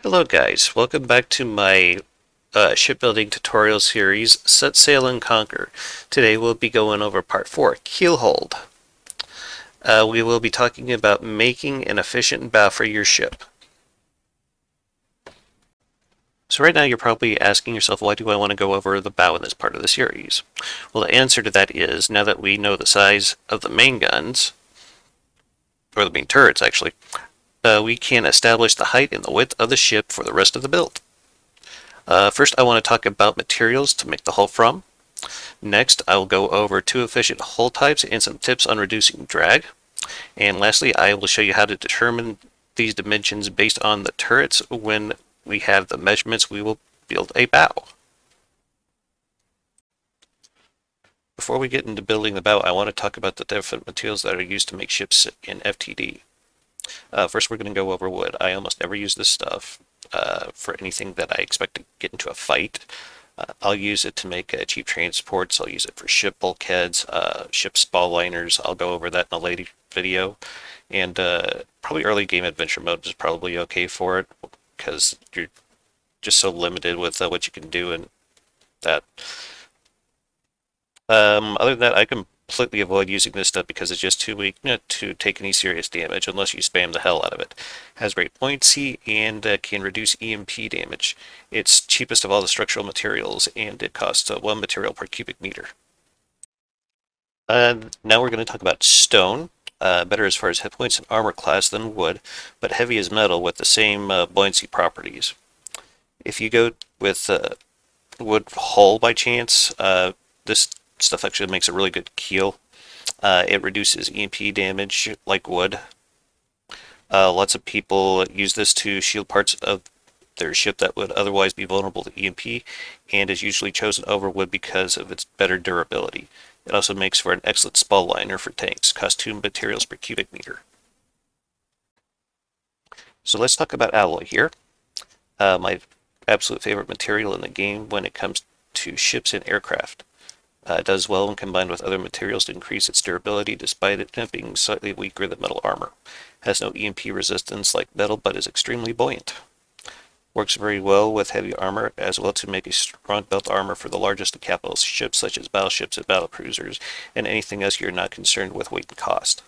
Hello guys, welcome back to my shipbuilding tutorial series, Set Sail and Conquer. Today we'll be going over part 4, Keel Hold. We will be talking about making an efficient bow for your ship. So right now you're probably asking yourself, why do I want to go over the bow in this part of the series? Well, the answer to that is, now that we know the size of the main guns, or the main turrets actually, we can establish the height and the width of the ship for the rest of the build. First, I want to talk about materials to make the hull from. Next, I will go over two efficient hull types and some tips on reducing drag. And lastly, I will show you how to determine these dimensions based on the turrets. When we have the measurements, we will build a bow. Before we get into building the bow, I want to talk about the different materials that are used to make ships in FTD. First, we're going to go over wood. I almost never use this stuff for anything that I expect to get into a fight. I'll use it to make cheap transports. I'll use it for ship bulkheads, ship spall liners. I'll go over that in a later video. And probably early game adventure mode is probably okay for it because you're just so limited with what you can do and that. Other than that, I completely avoid using this stuff because it's just too weak to take any serious damage unless you spam the hell out of it. Has great buoyancy and can reduce EMP damage. It's cheapest of all the structural materials and it costs 1 material per cubic meter. Now we're going to talk about stone. Better as far as hit points and armor class than wood, but heavy as metal with the same buoyancy properties. If you go with wood hull by chance, this stuff actually makes a really good keel. It reduces EMP damage like wood. Lots of people use this to shield parts of their ship that would otherwise be vulnerable to EMP, and is usually chosen over wood because of its better durability. It also makes for an excellent spall liner for tanks. Costs 2 materials per cubic meter. So let's talk about alloy here. My absolute favorite material in the game when it comes to ships and aircraft. It does well when combined with other materials to increase its durability despite it being slightly weaker than metal armor. Has no EMP resistance like metal but is extremely buoyant. Works very well with heavy armor as well to make a strong belt armor for the largest of capital ships such as battleships and battlecruisers and anything else you're not concerned with weight and cost.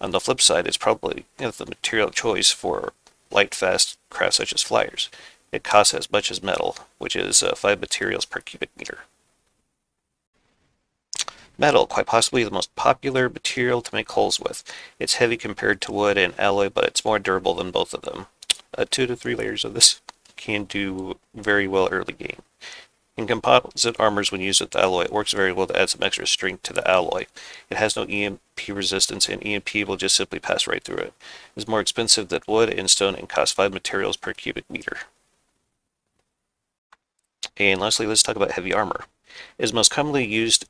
On the flip side, it's probably the material choice for light fast craft such as flyers. It costs as much as metal, which is 5 materials per cubic meter. Metal, quite possibly the most popular material to make hulls with. It's heavy compared to wood and alloy, but it's more durable than both of them. 2 to 3 layers of this can do very well early game. In composite armors, when used with alloy, it works very well to add some extra strength to the alloy. It has no EMP resistance, and EMP will just simply pass right through it. It's more expensive than wood and stone and costs 5 materials per cubic meter. And lastly, let's talk about heavy armor. It is most commonly used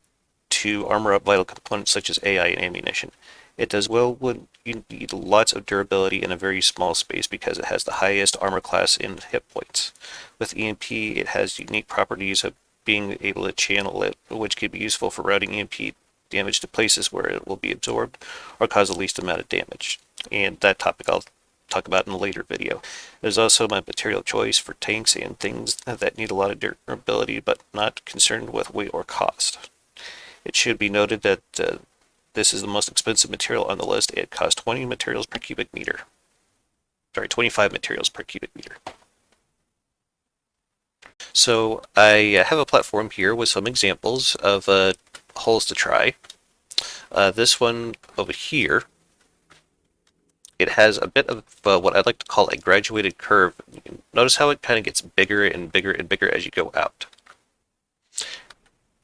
to armor up vital components such as AI and ammunition. It does well when you need lots of durability in a very small space because it has the highest armor class in hit points. With EMP, it has unique properties of being able to channel it, which can be useful for routing EMP damage to places where it will be absorbed or cause the least amount of damage. And that topic I'll talk about in a later video. It is also my material choice for tanks and things that need a lot of durability but not concerned with weight or cost. It should be noted that this is the most expensive material on the list. It costs 20 materials per cubic meter. Sorry, 25 materials per cubic meter. So I have a platform here with some examples of hulls to try. This one over here, it has a bit of what I'd like to call a graduated curve. Notice how it kind of gets bigger and bigger and bigger as you go out.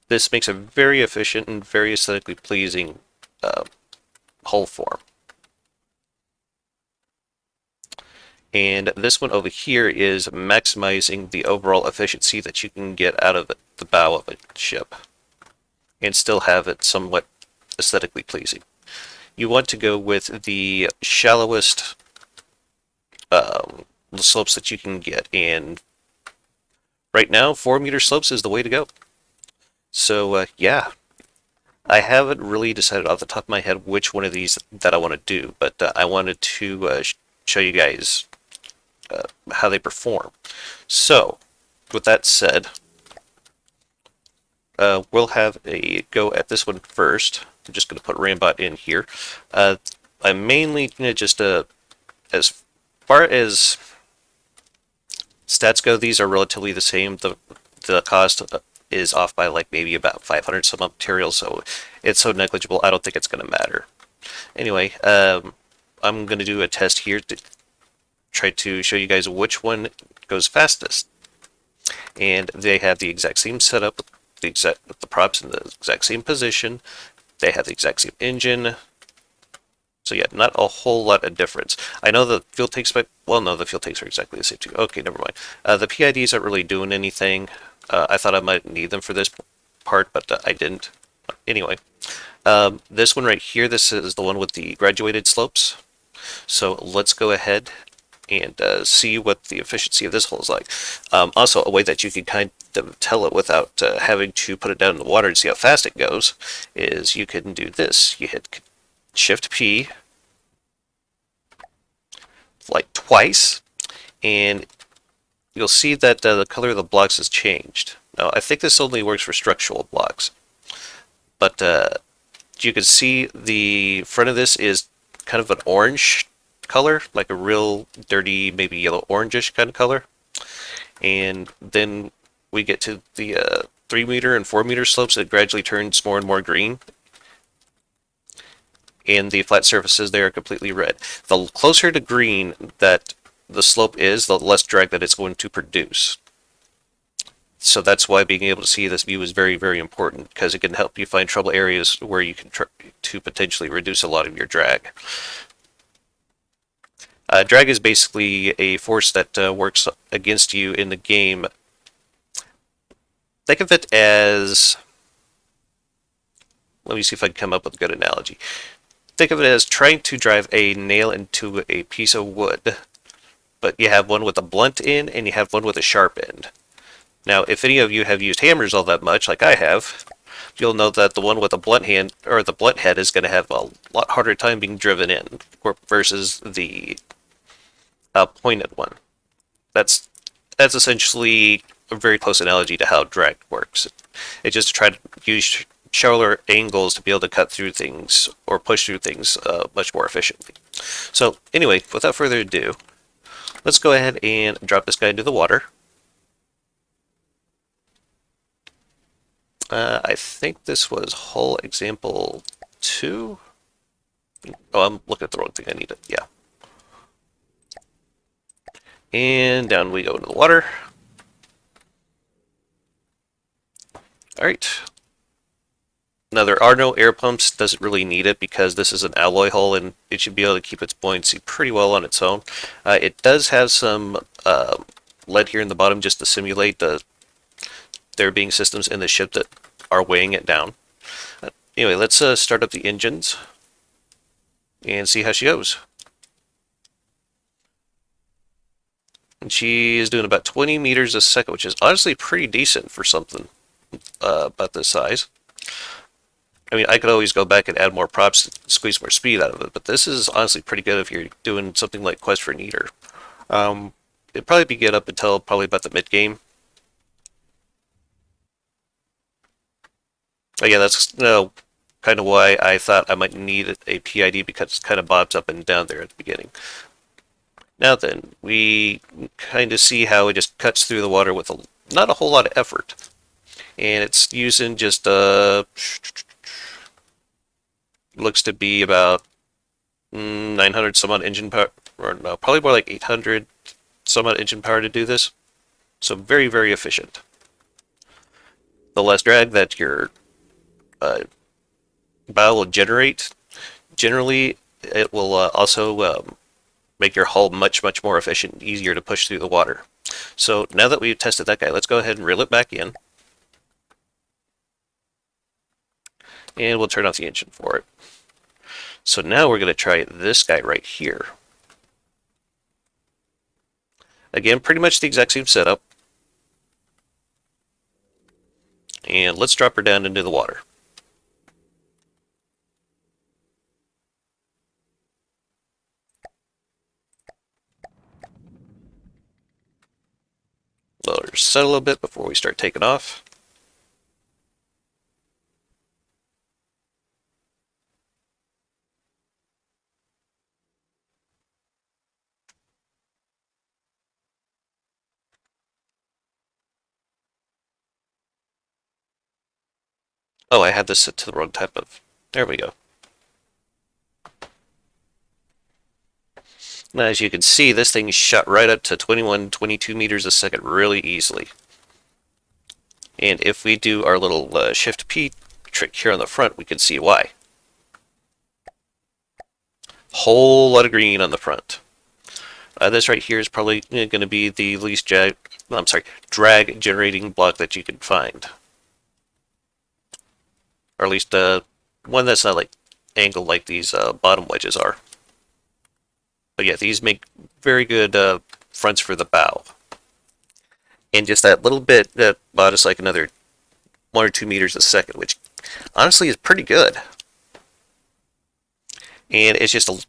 This makes a very efficient and very aesthetically pleasing hull form. And this one over here is maximizing the overall efficiency that you can get out of the bow of a ship and still have it somewhat aesthetically pleasing. You want to go with the shallowest slopes that you can get, and right now 4-meter slopes is the way to go. So yeah, I haven't really decided off the top of my head which one of these that I want to do, but I wanted to show you guys how they perform. So, with that said, we'll have a go at this one first. I'm just going to put Rambot in here. I'm mainly going to just, as far as stats go, these are relatively the same. The cost is off by like maybe about 500 some materials, so it's so negligible, I don't think it's going to matter. Anyway, I'm going to do a test here to try to show you guys which one goes fastest. And they have the exact same setup, the props in the exact same position. They have the exact same engine. So yeah, not a whole lot of difference. I know the fuel tanks, but well, no, the fuel tanks are exactly the same too. Okay, never mind. The PIDs aren't really doing anything. I thought I might need them for this part, but I didn't. Anyway, this one right here, this is the one with the graduated slopes. So let's go ahead and see what the efficiency of this hull is like. Also, a way that you can kind of tell it without having to put it down in the water and see how fast it goes is you can do this. You hit Shift P like twice, and you'll see that the color of the blocks has changed. Now, I think this only works for structural blocks, but you can see the front of this is kind of an orange color, like a real dirty, maybe yellow orangish kind of color. And then we get to the 3 meter and 4 meter slopes, it gradually turns more and more green. And the flat surfaces there are completely red. The closer to green that the slope is, the less drag that it's going to produce. So that's why being able to see this view is very, very important, because it can help you find trouble areas where you can try to potentially reduce a lot of your drag. Drag is basically a force that works against you in the game. Think of it as, let me see if I can come up with a good analogy. Think of it as trying to drive a nail into a piece of wood, but you have one with a blunt end and you have one with a sharp end. Now, if any of you have used hammers all that much, like I have, you'll know that the one with a blunt hand, or the blunt head, is going to have a lot harder time being driven in versus the pointed one. That's essentially a very close analogy to how drag works. It's just to try to use shallower angles to be able to cut through things or push through things much more efficiently. So anyway, without further ado, let's go ahead and drop this guy into the water. I think this was hull example 2. Oh, I'm looking at the wrong thing. I need it. Yeah. And down we go into the water. All right. Now, there are no air pumps. Doesn't really need it because this is an alloy hull and it should be able to keep its buoyancy pretty well on its own. It does have some lead here in the bottom just to simulate there being systems in the ship that are weighing it down. Anyway, let's start up the engines and see how she goes. And she is doing about 20 meters a second, which is honestly pretty decent for something about this size. I mean, I could always go back and add more props and squeeze more speed out of it, but this is honestly pretty good if you're doing something like Quest for an Eater. It'd probably be good up until probably about the mid-game. Again, that's kind of why I thought I might need a PID, because it kind of bobs up and down there at the beginning. Now then, we kind of see how it just cuts through the water with not a whole lot of effort. And it's using just looks to be about 900 some odd engine power, or no, probably more like 800 some odd engine power to do this. So very, very efficient. The less drag that your bow will generate, generally it will also make your hull much, much more efficient, easier to push through the water. So now that we've tested that guy, let's go ahead and reel it back in. And we'll turn off the engine for it. So now we're going to try this guy right here. Again, pretty much the exact same setup. And let's drop her down into the water. set a little bit before we start taking off. Oh, I had this set to the wrong type of... There we go. Now, as you can see, this thing shot right up to 21, 22 meters a second really easily. And if we do our little Shift P trick here on the front, we can see why. Whole lot of green on the front. This right here is probably going to be the least drag generating block that you can find. Or at least one that's not like angled like these bottom wedges are. But yeah, these make very good fronts for the bow. And just that little bit that bought us like another 1 or 2 meters a second, which honestly is pretty good. And it's just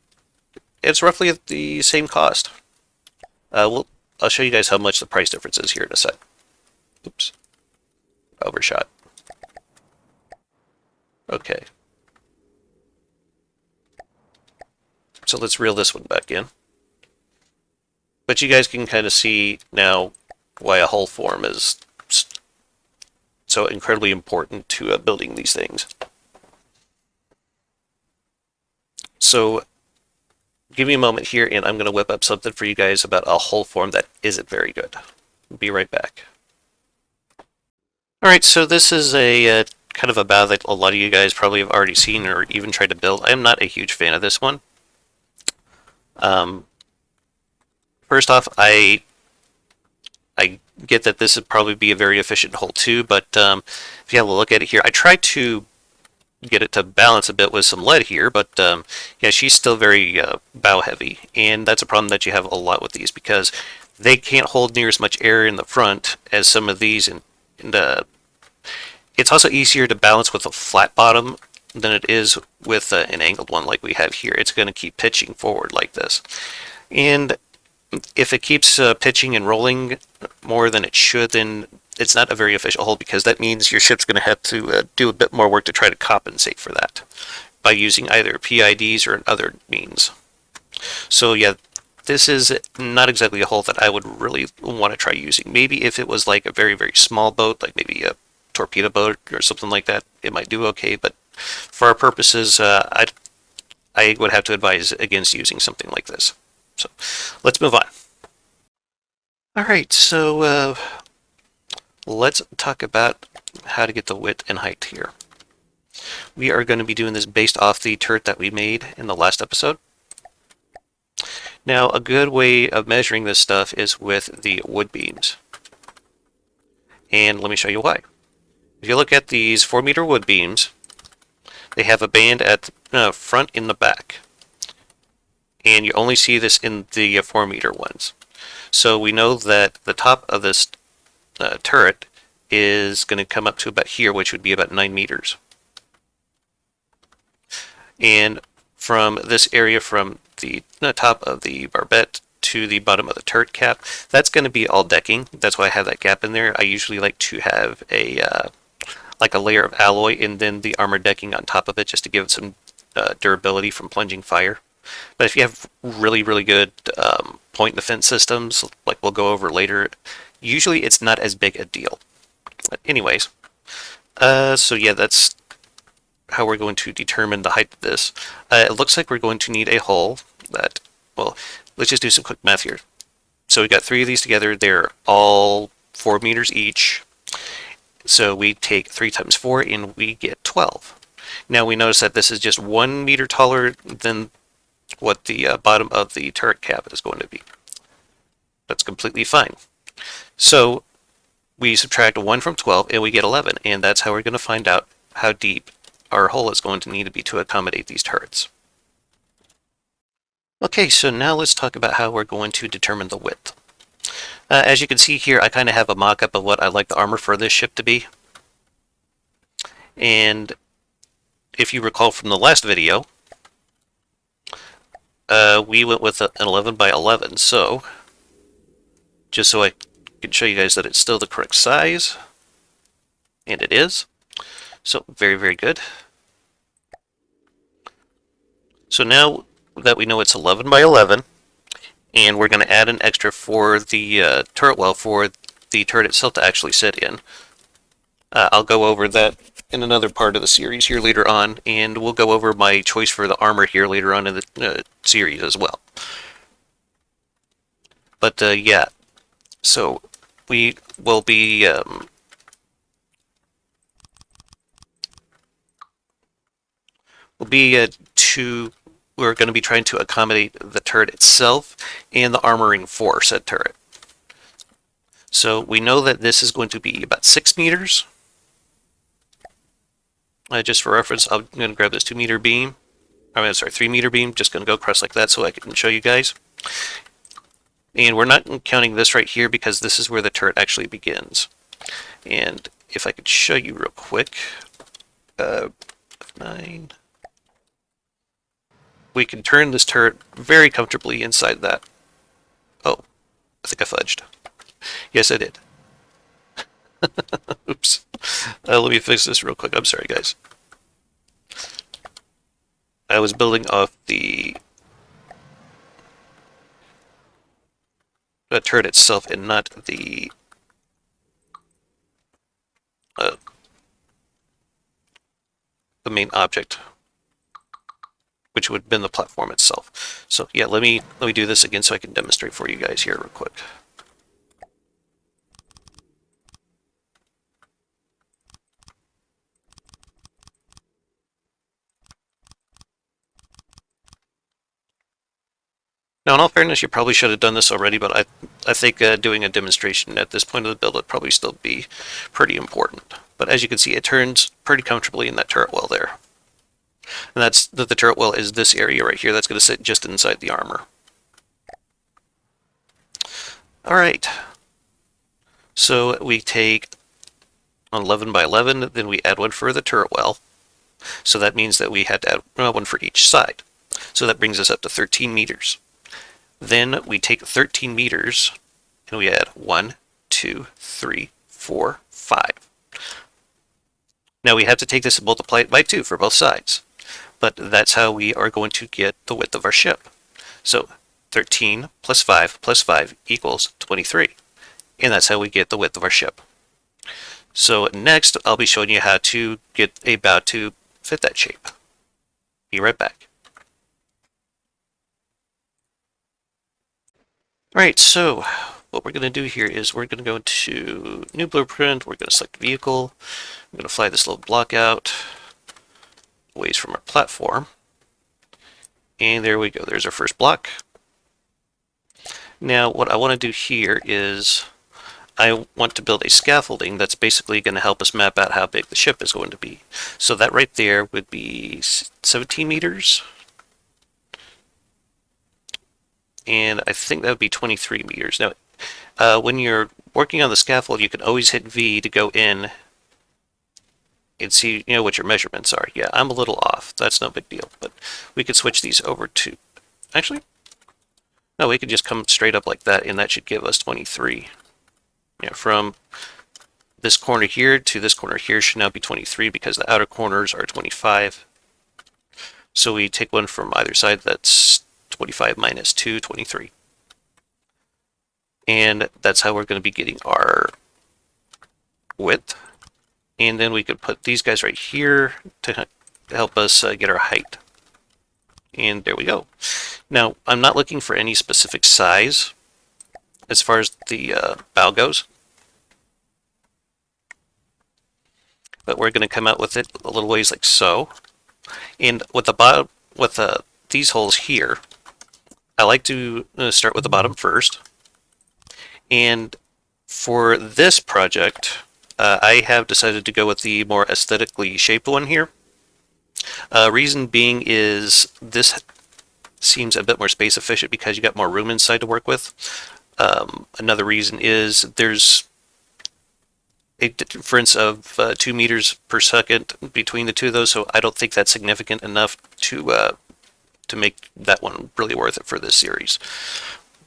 it's roughly at the same cost. I'll show you guys how much the price difference is here in a sec. Oops, overshot. Okay. So let's reel this one back in. But you guys can kind of see now why a hull form is so incredibly important to building these things. So give me a moment here and I'm going to whip up something for you guys about a hull form that isn't very good. Be right back. Alright, so this is a kind of a bow that a lot of you guys probably have already seen or even tried to build. I am not a huge fan of this one. First off, I get that this would probably be a very efficient hull too, but if you have a look at it here, I tried to get it to balance a bit with some lead here, but yeah, she's still very bow heavy, and that's a problem that you have a lot with these because they can't hold near as much air in the front as some of these, and it's also easier to balance with a flat bottom than it is with an angled one like we have here. It's going to keep pitching forward like this, and if it keeps pitching and rolling more than it should, then it's not a very efficient hull because that means your ship's going to have to do a bit more work to try to compensate for that by using either PIDs or other means. So yeah, this is not exactly a hull that I would really want to try using. Maybe if it was like a very, very small boat, like maybe a torpedo boat or something like that, it might do okay, but for our purposes, I would have to advise against using something like this. So let's move on. Alright, so let's talk about how to get the width and height here. We are going to be doing this based off the turret that we made in the last episode. Now, a good way of measuring this stuff is with the wood beams. And let me show you why. If you look at these 4-meter wood beams, they have a band at the front and the back. And you only see this in the 4-meter ones. So we know that the top of this turret is going to come up to about here, which would be about 9 meters. And from this area, from the top of the barbette to the bottom of the turret cap, that's going to be all decking. That's why I have that gap in there. I usually like to have a like a layer of alloy and then the armor decking on top of it just to give it some durability from plunging fire. But if you have really, really good point defense systems, like we'll go over later, usually it's not as big a deal. But anyways, so yeah, that's how we're going to determine the height of this. It looks like we're going to need a hull that, well, let's just do some quick math here. So we got 3 of these together. They're all 4 meters each. So we take 3 times 4 and we get 12. Now we notice that this is just 1 meter taller than what the bottom of the turret cap is going to be. That's completely fine. So we subtract 1 from 12 and we get 11, and that's how we're going to find out how deep our hull is going to need to be to accommodate these turrets. Okay, so now let's talk about how we're going to determine the width. As you can see here, I kind of have a mock-up of what I'd like the armor for this ship to be. And if you recall from the last video, we went with an 11 by 11, so just so I can show you guys that it's still the correct size, and it is. So very, very good. So now that we know it's 11 by 11, and we're going to add an extra for the turret well for the turret itself to actually sit in. I'll go over that in another part of the series here later on, and we'll go over my choice for the armor here later on in the series as well. But yeah, so we will be we're going to be trying to accommodate the turret itself and the armoring for said turret. So we know that this is going to be about 6 meters. Just for reference, I'm going to grab this 2-meter beam. I mean, sorry, 3-meter beam. Just going to go across like that so I can show you guys. And we're not counting this right here because this is where the turret actually begins. And if I could show you real quick, F9. We can turn this turret very comfortably inside that. Oh, I think I fudged. Yes, I did. Oops. Let me fix this real quick. I'm sorry, guys. I was building off the turret itself and not the main object, which would have been the platform itself. So yeah, let me do this again so I can demonstrate for you guys here real quick. Now, in all fairness, you probably should have done this already, but I think doing a demonstration at this point of the build would probably still be pretty important. But as you can see, it turns pretty comfortably in that turret well there. And that's the turret well is this area right here that's going to sit just inside the armor. Alright, so we take 11 by 11, then we add one for the turret well. So that means that we had to add one for each side. So that brings us up to 13 meters. Then we take 13 meters and we add 1, 2, 3, 4, 5. Now we have to take this and multiply it by 2 for both sides. But that's how we are going to get the width of our ship. So 13 plus 5 equals 23. And that's how we get the width of our ship. So next, I'll be showing you how to get a bow to fit that shape. Be right back. Alright, so what we're going to do here is we're going to go into New Blueprint, we're going to select Vehicle, I'm going to fly this little block out, ways from our platform, and there we go, there's our first block. Now what I want to do here is I want to build a scaffolding that's basically going to help us map out how big the ship is going to be. So that right there would be 17 meters. And I think that would be 23 meters. Now, when you're working on the scaffold, you can always hit V to go in and see, what your measurements are. Yeah, I'm a little off. That's no big deal. But we could switch these over to, actually, no, we could just come straight up like that, and that should give us 23. From this corner here to this corner here should now be 23 because the outer corners are 25. So we take one from either side. That's 25 minus 2, 23. And that's how we're going to be getting our width. And then we could put these guys right here to help us get our height. And there we go. Now, I'm not looking for any specific size as far as the bow goes. But we're going to come out with it a little ways like so. And with the bottom, with these holes here, I like to start with the bottom first. And for this project, I have decided to go with the more aesthetically shaped one here. Reason being is this seems a bit more space efficient because you got more room inside to work with. Another reason is there's a difference of 2 meters per second between the two of those, so I don't think that's significant enough to make that one really worth it for this series.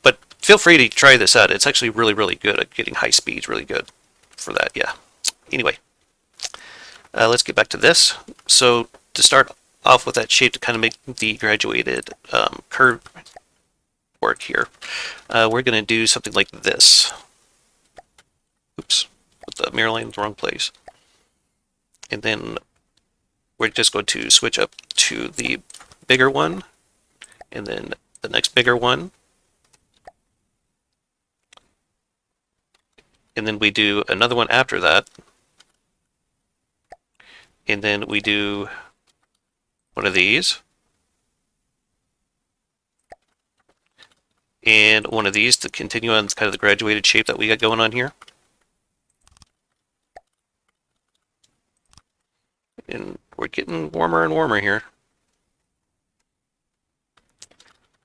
But feel free to try this out. It's actually really, really good at getting high speeds, really good for that, yeah. Anyway, let's get back to this. So to start off with that shape to kind of make the graduated curve work here, we're going to do something like this. Oops, put the mirror line in the wrong place. And then we're just going to switch up to the bigger one, and then the next bigger one. And then we do another one after that. And then we do one of these. And one of these to continue on kind of the graduated shape that we got going on here. And we're getting warmer and warmer here.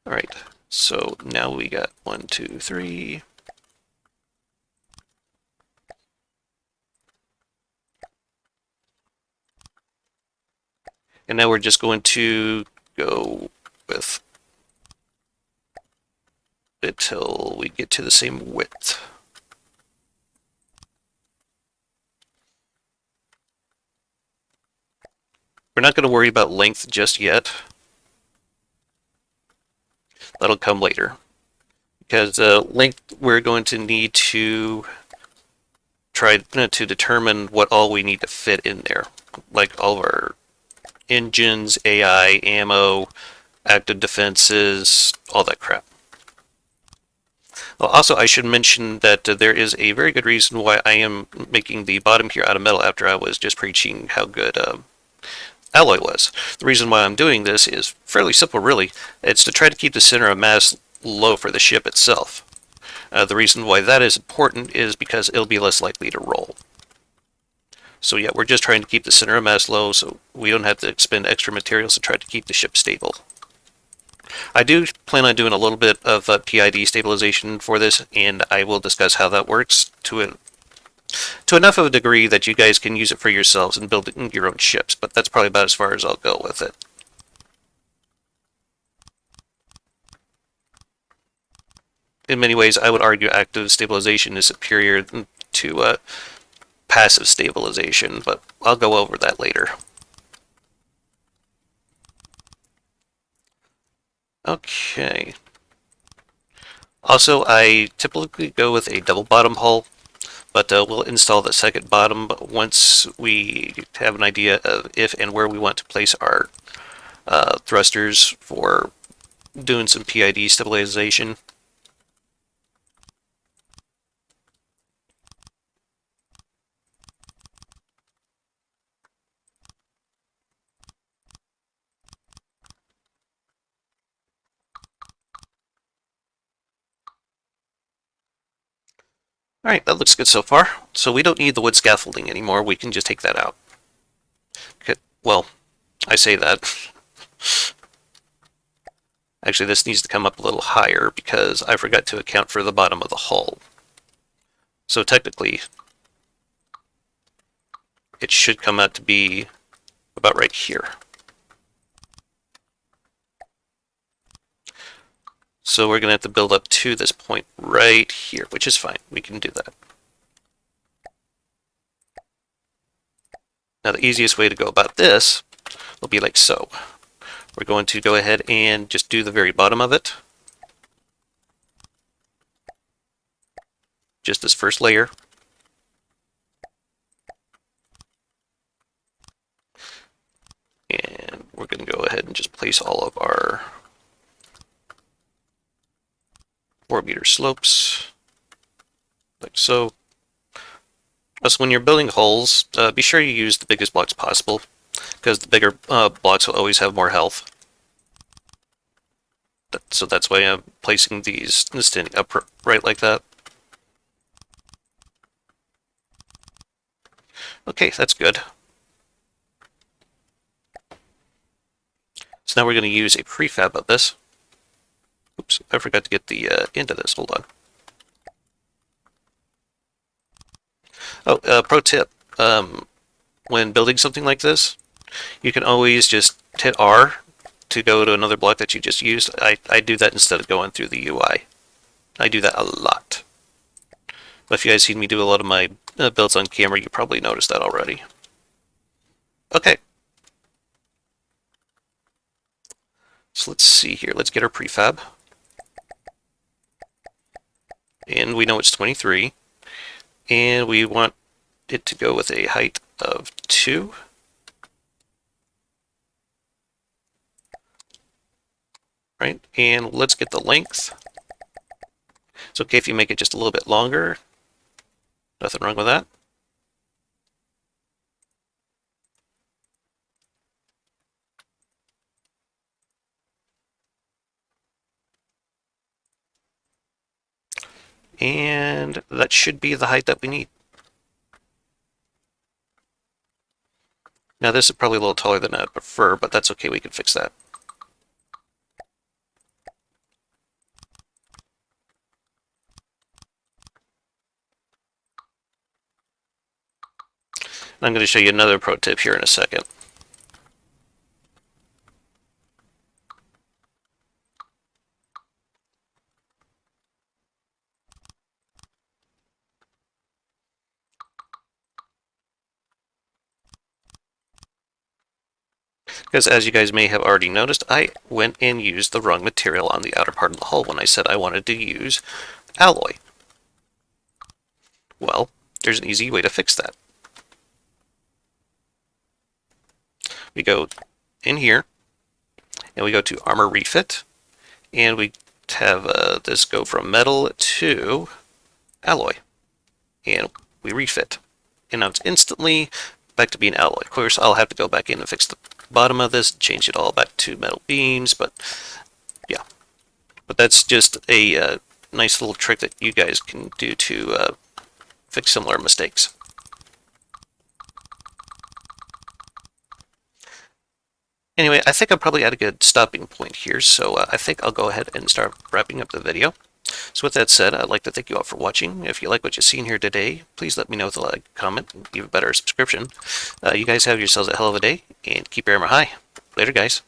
All right, so now we got 1, 2, 3. And now we're just going to go with it till we get to the same width. We're not going to worry about length just yet. That'll come later. Because length, we're going to need to try to determine what all we need to fit in there. Like all of our engines, AI, ammo, active defenses, all that crap. Well, also, I should mention that there is a very good reason why I am making the bottom here out of metal after I was just preaching how good alloy was. The reason why I'm doing this is fairly simple, really. It's to try to keep the center of mass low for the ship itself. The reason why that is important is because it'll be less likely to roll. So yeah, we're just trying to keep the center of mass low so we don't have to expend extra materials to try to keep the ship stable. I do plan on doing a little bit of PID stabilization for this, and I will discuss how that works to enough of a degree that you guys can use it for yourselves and build your own ships, but that's probably about as far as I'll go with it. In many ways, I would argue active stabilization is superior to passive stabilization, but I'll go over that later. Okay. Also, I typically go with a double bottom hull, but we'll install the second bottom once we have an idea of if and where we want to place our thrusters for doing some PID stabilization. Alright, that looks good so far. So we don't need the wood scaffolding anymore, we can just take that out. Okay, well, I say that. Actually, this needs to come up a little higher because I forgot to account for the bottom of the hull. So technically, it should come out to be about right here. So we're going to have to build up to this point right here, which is fine. We can do that. Now the easiest way to go about this will be like so. We're going to go ahead and just do the very bottom of it. Just this first layer. And we're going to go ahead and just place all of our 4-meter slopes, like so. So when you're building hulls, be sure you use the biggest blocks possible, because the bigger blocks will always have more health. So that's why I'm placing these standing upright like that. Okay, that's good. So now we're going to use a prefab of this. Oops, I forgot to get the end of this. Hold on. Oh, pro tip. When building something like this, you can always just hit R to go to another block that you just used. I do that instead of going through the UI. I do that a lot. But if you guys seen me do a lot of my builds on camera, you probably noticed that already. Okay. So let's see here. Let's get our prefab. And we know it's 23. And we want it to go with a height of 2. Right? And let's get the length. It's okay if you make it just a little bit longer. Nothing wrong with that. And that should be the height that we need. Now this is probably a little taller than I'd prefer, but that's okay, we can fix that. And I'm going to show you another pro tip here in a second. Because as you guys may have already noticed, I went and used the wrong material on the outer part of the hull when I said I wanted to use alloy. Well, there's an easy way to fix that. We go in here, and we go to Armor Refit, and we have this go from metal to alloy, and we refit. And now it's instantly back to being alloy. Of course, I'll have to go back in and fix the bottom of this, change it all back to metal beams, but yeah. But that's just a nice little trick that you guys can do to fix similar mistakes. Anyway, I think I'm probably at a good stopping point here, so I think I'll go ahead and start wrapping up the video. So with that said, I'd like to thank you all for watching. If you like what you've seen here today, please let me know with a like, comment, and even better, a subscription. You guys have yourselves a hell of a day, and keep your armor high. Later, guys.